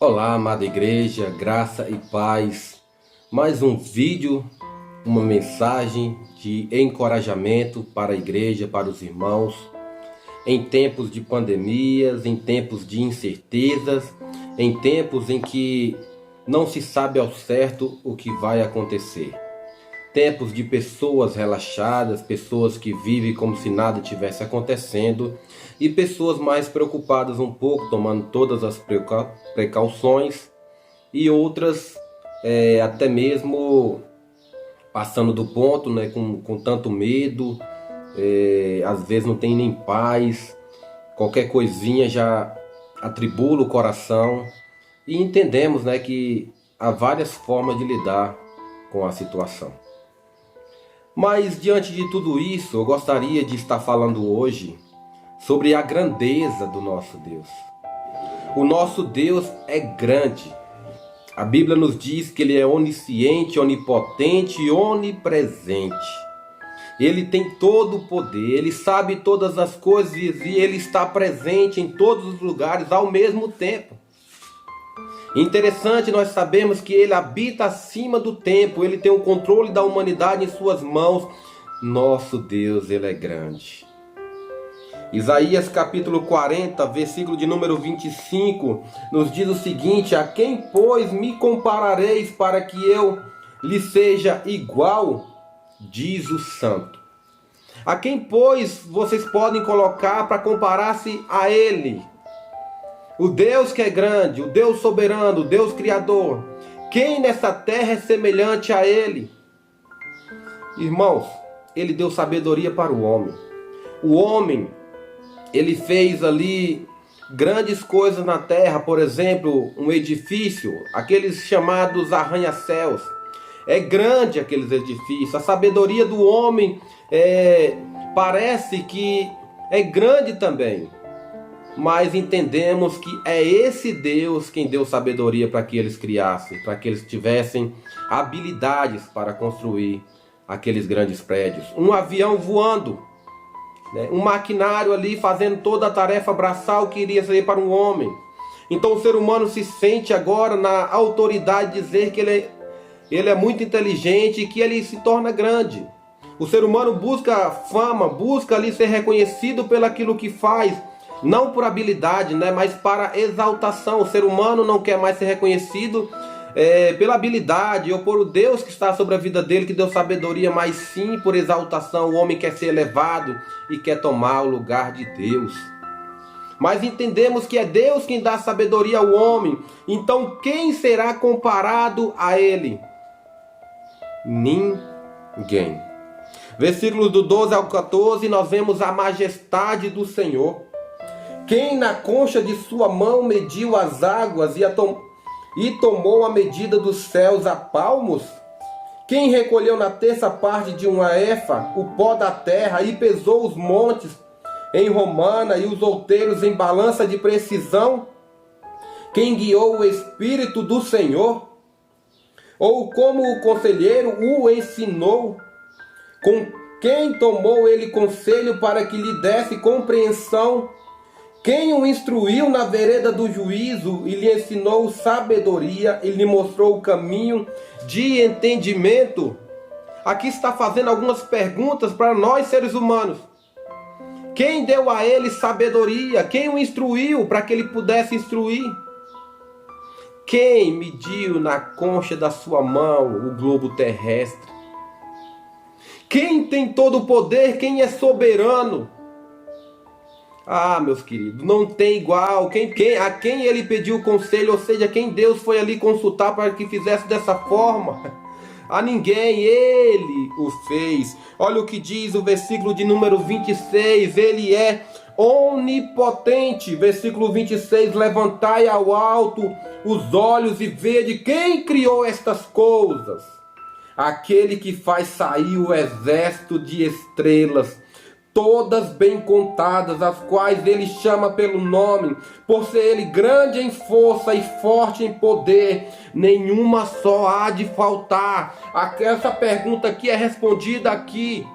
Olá, amada igreja, graça e paz. Mais um vídeo, uma mensagem de encorajamento para a igreja, para os irmãos, em tempos de pandemias, em tempos de incertezas, em tempos em que não se sabe ao certo o que vai acontecer. Tempos de pessoas relaxadas, pessoas que vivem como se nada tivesse acontecendo e pessoas mais preocupadas um pouco, tomando todas as precauções e outras até mesmo passando do ponto, né, com tanto medo, às vezes não tem nem paz, qualquer coisinha já atribula o coração e entendemos, né, que há várias formas de lidar com a situação. Mas diante de tudo isso, eu gostaria de estar falando hoje sobre a grandeza do nosso Deus. O nosso Deus é grande. A Bíblia nos diz que Ele é onisciente, onipotente e onipresente. Ele tem todo o poder, Ele sabe todas as coisas e Ele está presente em todos os lugares ao mesmo tempo. Interessante, nós sabemos que Ele habita acima do tempo, Ele tem o controle da humanidade em suas mãos. Nosso Deus, Ele é grande. Isaías capítulo 40, versículo de número 25, nos diz o seguinte: a quem, pois, me comparareis para que eu lhe seja igual? Diz o Santo. A quem, pois, vocês podem colocar para comparar-se a Ele? O Deus que é grande, o Deus soberano, o Deus criador. Quem nessa terra é semelhante a Ele? Irmãos, Ele deu sabedoria para o homem. O homem, ele fez ali grandes coisas na terra, por exemplo, um edifício, aqueles chamados arranha-céus. É grande aqueles edifícios. A sabedoria do homem parece que é grande também. Mas entendemos que é esse Deus quem deu sabedoria para que eles criassem, para que eles tivessem habilidades para construir aqueles grandes prédios. Um avião voando, né? Um maquinário ali fazendo toda a tarefa braçal que iria ser para um homem. Então o ser humano se sente agora na autoridade de dizer que ele é muito inteligente e que ele se torna grande. O ser humano busca fama, busca ali ser reconhecido pelo aquilo que faz. Não por habilidade, né, mas para exaltação. O ser humano não quer mais ser reconhecido pela habilidade ou por o Deus que está sobre a vida dele, que deu sabedoria, mas sim por exaltação. O homem quer ser elevado e quer tomar o lugar de Deus. Mas entendemos que é Deus quem dá sabedoria ao homem. Então quem será comparado a ele? Ninguém. Versículos do 12 ao 14, nós vemos a majestade do Senhor. Quem na concha de sua mão mediu as águas e tomou a medida dos céus a palmos? Quem recolheu na terça parte de uma efa o pó da terra e pesou os montes em romana e os outeiros em balança de precisão? Quem guiou o Espírito do Senhor? Ou como o conselheiro o ensinou? Com quem tomou ele conselho para que lhe desse compreensão? Quem o instruiu na vereda do juízo e lhe ensinou sabedoria e lhe mostrou o caminho de entendimento? Aqui está fazendo algumas perguntas para nós seres humanos. Quem deu a ele sabedoria? Quem o instruiu para que ele pudesse instruir? Quem mediu na concha da sua mão o globo terrestre? Quem tem todo o poder? Quem é soberano? Ah, meus queridos, não tem igual. A quem ele pediu conselho, ou seja, quem Deus foi ali consultar para que fizesse dessa forma? A ninguém, ele o fez. Olha o que diz o versículo de número 26, ele é onipotente. Versículo 26, levantai ao alto os olhos e vede quem criou estas coisas. Aquele que faz sair o exército de estrelas, todas bem contadas, as quais ele chama pelo nome, por ser ele grande em força e forte em poder, nenhuma só há de faltar. Essa pergunta aqui é respondida aqui.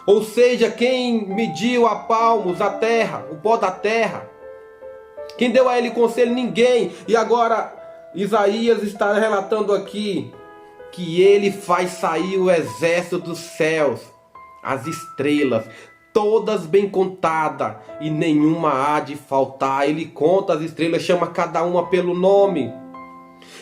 Ou seja, quem mediu a palmos a terra, o pó da terra? Quem deu a ele conselho? Ninguém. E agora Isaías está relatando aqui que ele faz sair o exército dos céus, as estrelas, todas bem contadas, e nenhuma há de faltar. Ele conta as estrelas, chama cada uma pelo nome.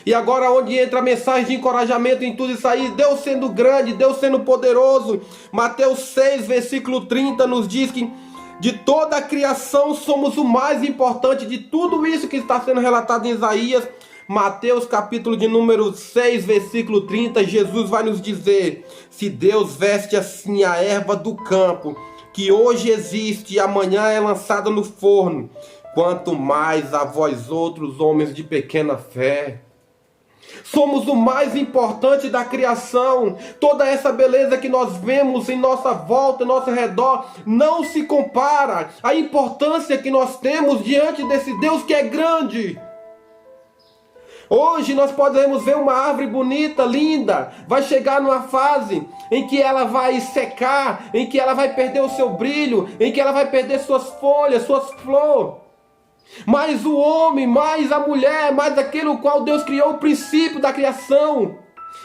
E agora onde entra a mensagem de encorajamento em tudo isso aí? Deus sendo grande, Deus sendo poderoso. Mateus 6, versículo 30 nos diz que de toda a criação somos o mais importante de tudo isso que está sendo relatado em Isaías. Mateus capítulo de número 6, versículo 30, Jesus vai nos dizer: se Deus veste assim a erva do campo, que hoje existe e amanhã é lançada no forno, quanto mais a vós outros, homens de pequena fé. Somos o mais importante da criação. Toda essa beleza que nós vemos em nossa volta, em nosso redor, não se compara à importância que nós temos diante desse Deus que é grande. Hoje nós podemos ver uma árvore bonita, linda, vai chegar numa fase em que ela vai secar, em que ela vai perder o seu brilho, em que ela vai perder suas folhas, suas flores. Mas o homem, mais a mulher, mais aquele o qual Deus criou, o princípio da criação,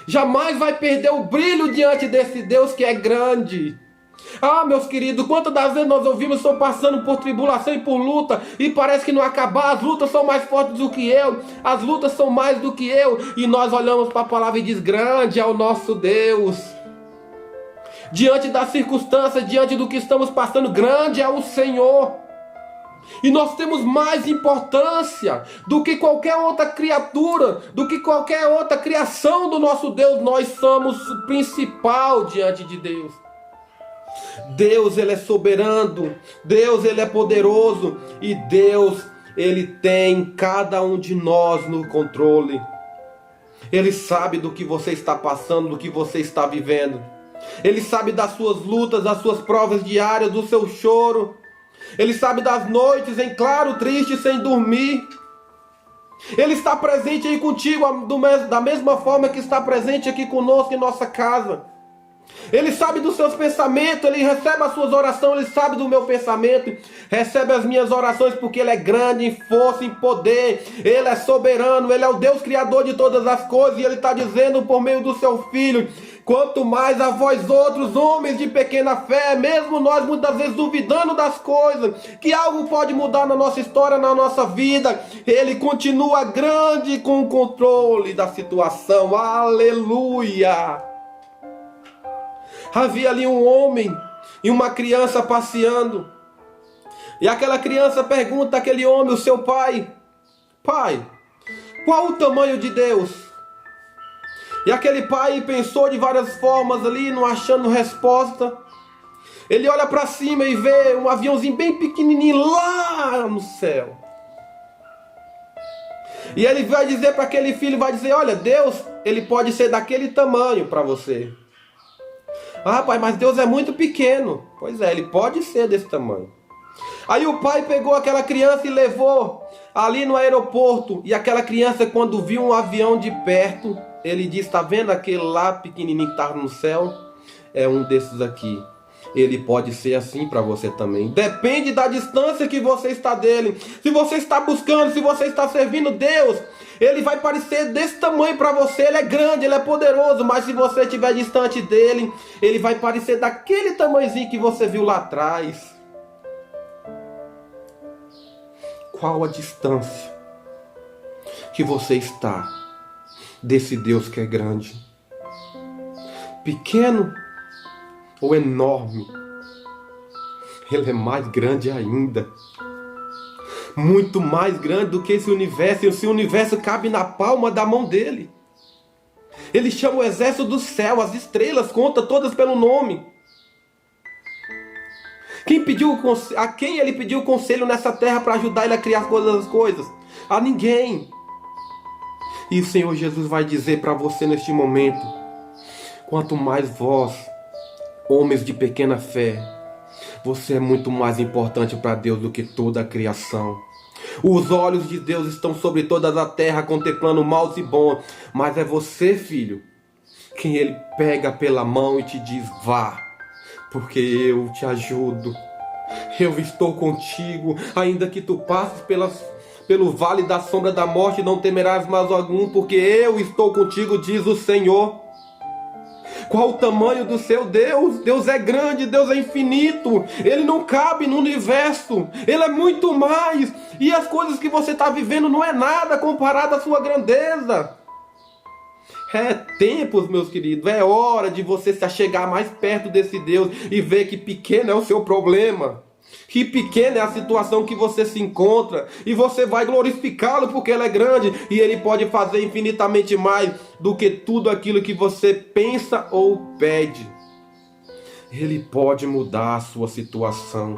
jamais vai perder o brilho diante desse Deus que é grande. Ah, meus queridos, quantas das vezes nós ouvimos: estou passando por tribulação e por luta, e parece que não acabar, as lutas são mais fortes do que eu, as lutas são mais do que eu, e nós olhamos para a palavra e diz: grande é o nosso Deus. Diante das circunstâncias, diante do que estamos passando, grande é o Senhor. E nós temos mais importância do que qualquer outra criatura, do que qualquer outra criação do nosso Deus. Nós somos o principal diante de Deus. Deus, Ele é soberano, Deus, Ele é poderoso, e Deus, Ele tem cada um de nós no controle. Ele sabe do que você está passando, do que você está vivendo. Ele sabe das suas lutas, das suas provas diárias, do seu choro. Ele sabe das noites em claro, triste, sem dormir. Ele está presente aí contigo da mesma forma que está presente aqui conosco em nossa casa. Ele sabe dos seus pensamentos, Ele recebe as suas orações, Ele sabe do meu pensamento, recebe as minhas orações, porque Ele é grande em força, em poder, Ele é soberano, Ele é o Deus criador de todas as coisas, e Ele está dizendo por meio do seu Filho: quanto mais a vós outros, homens de pequena fé, mesmo nós muitas vezes duvidando das coisas, que algo pode mudar na nossa história, na nossa vida, Ele continua grande com o controle da situação. Aleluia! Havia ali um homem e uma criança passeando. E aquela criança pergunta àquele homem, o seu pai: pai, qual o tamanho de Deus? E aquele pai pensou de várias formas ali, não achando resposta. Ele olha para cima e vê um aviãozinho bem pequenininho lá no céu. E ele vai dizer para aquele filho, vai dizer: olha, Deus, Ele pode ser daquele tamanho para você. Ah, pai, mas Deus é muito pequeno. Pois é, Ele pode ser desse tamanho. Aí o pai pegou aquela criança e levou ali no aeroporto. E aquela criança, quando viu um avião de perto, ele disse: está vendo aquele lá pequenininho que estava no céu? É um desses aqui. Ele pode ser assim para você também. Depende da distância que você está dele. Se você está buscando, se você está servindo Deus, Ele vai parecer desse tamanho para você. Ele é grande, Ele é poderoso. Mas se você estiver distante dele, Ele vai parecer daquele tamanhozinho que você viu lá atrás. Qual a distância que você está desse Deus que é grande? Pequeno ou enorme? Ele é mais grande ainda. Muito mais grande do que esse universo. E esse universo cabe na palma da mão dele. Ele chama o exército do céu, as estrelas, conta todas pelo nome. A quem ele pediu conselho nessa terra para ajudar ele a criar todas as coisas? A ninguém. E o Senhor Jesus vai dizer para você neste momento: quanto mais vós, homens de pequena fé, você é muito mais importante para Deus do que toda a criação. Os olhos de Deus estão sobre toda a terra, contemplando maus e bons. Mas é você, filho, quem Ele pega pela mão e te diz: vá, porque eu te ajudo. Eu estou contigo, ainda que tu passes pelo vale da sombra da morte, não temerás mais algum, porque eu estou contigo, diz o Senhor. Qual o tamanho do seu Deus? Deus é grande, Deus é infinito. Ele não cabe no universo. Ele é muito mais. E as coisas que você está vivendo não é nada comparado à sua grandeza. É tempos, meus queridos, é hora de você se achegar mais perto desse Deus e ver que pequeno é o seu problema. Que pequena é a situação que você se encontra, e você vai glorificá-lo porque ele é grande e ele pode fazer infinitamente mais do que tudo aquilo que você pensa ou pede. Ele pode mudar a sua situação.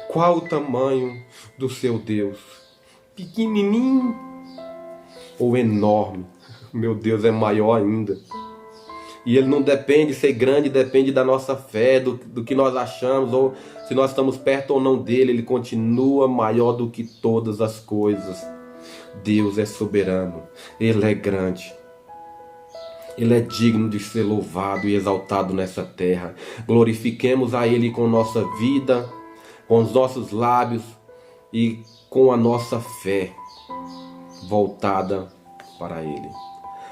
Qual o tamanho do seu Deus? Pequenininho ou enorme? Meu Deus é maior ainda. E ele não depende de ser grande, depende da nossa fé, do que nós achamos, ou se nós estamos perto ou não dele. Ele continua maior do que todas as coisas. Deus é soberano, ele é grande. Ele é digno de ser louvado e exaltado nessa terra. Glorifiquemos a ele com nossa vida, com os nossos lábios e com a nossa fé voltada para ele.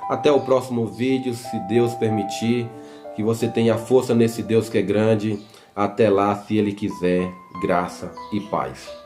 Até o próximo vídeo, se Deus permitir, que você tenha força nesse Deus que é grande. Até lá, se Ele quiser, graça e paz.